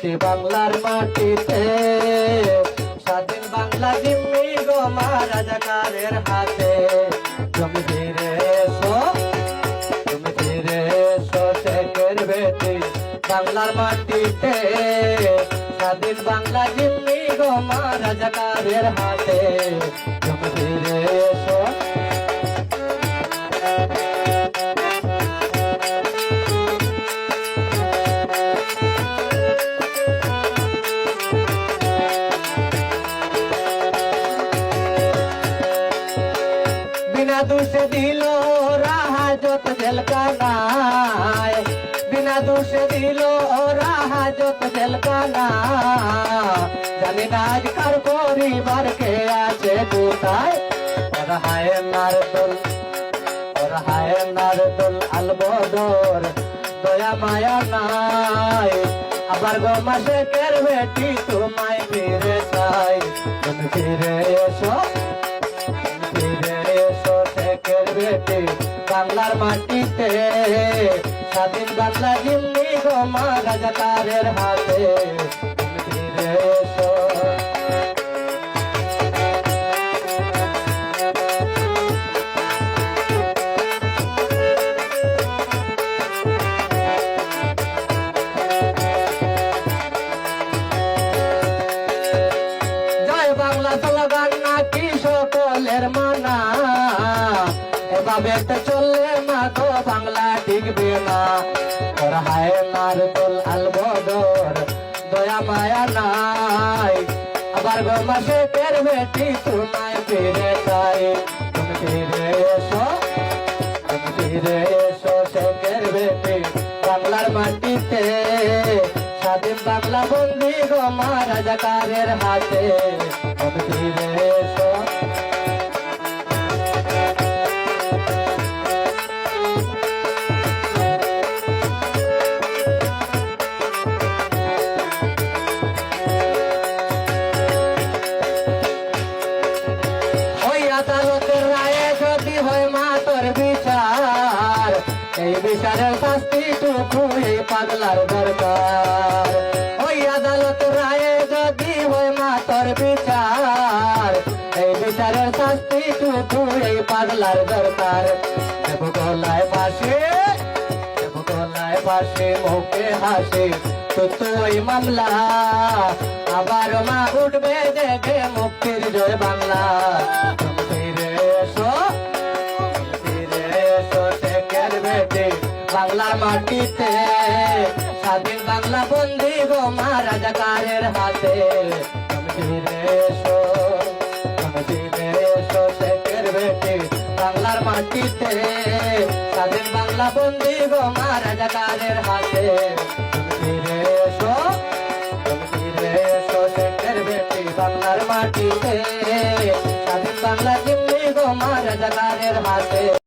বেটি বাংলার মাটিতে, স্বাধীন বাংলা জিম্মি গো মা রাজাকারের হাতে। তুমি ফিরে এসো, তুমি ফিরে এসো শেখের বেটি বাংলার মাটিতে, স্বাধীন বাংলা জিম্মি গো মা রাজাকারের হাতে। তুমি ফিরে এসো। बिना दोष दिलो राहजत जलकानाय, बिना दोष दिलो राहजत जलकाना। जानी नाज कर परिवार के आछे कोथाय, और हाय नारदल, और हाय नारदल अलबदर दया माया नाय। আবার গো মাসে কের বেটি তোমায় ফিরে চাই। তুমি ফিরে এসো, ফিরে এসো শেখের বেটি বাংলার মাটিতে, স্বাধীন বাংলা জিম্মি গো মা রাজাকারের হাতে। তুমি ফিরে এসো। বাংলা স্লোগান নাকি সকলের মানা, এভাবে তো চললে না তো বাংলা টিকবে না। ওর হায় নারদল আলবদর দয়া মায়া নাই। আবার গো মাসে কের বেটি তোমায় ফিরে চাই। তুমি ফিরে এসো, তুমি ফিরে এসো শেখের বেটি বাংলার মাটিতে, স্বাধীন বাংলা বন্দি গো মা রাজাকারের হাতে। তুমি ফিরে এসো। ওই আদালতের রায়ে যদি হয় মা তোর বিচার, এই বিচারের শাস্তিটুকু এই পাগলার দরকার। ওই আদালত রায়ে যদি হয় মা তোর বিচার, এই বিচারের শাস্তিটুকু এই পাগলার দরকার। দেব গলায় ফাঁসি, দেব গলায় ফাঁসি মুখে হাসি তুই মামলা। আবার মা উঠবে দেখে মুক্তির জয় বাংলা। তুমি ফিরে এসো, ফিরে এসো শেখের বেটি বাংলার মাটিতে, স্বাধীন বাংলা বন্দি গো মা রাজাকারের হাতে। তুমি ফিরে এসো, তুমি ফিরে এসো শেখের বেটি বাংলার মাটিতে, স্বাধীন বাংলা বন্দি গো মা রাজাকারের হাতে। তুমি ফিরে এসো, তুমি ফিরে এসো শেখের বেটি বাংলার মাটিতে, স্বাধীন বাংলা জিম্মি গো মা রাজাকারের হাতে।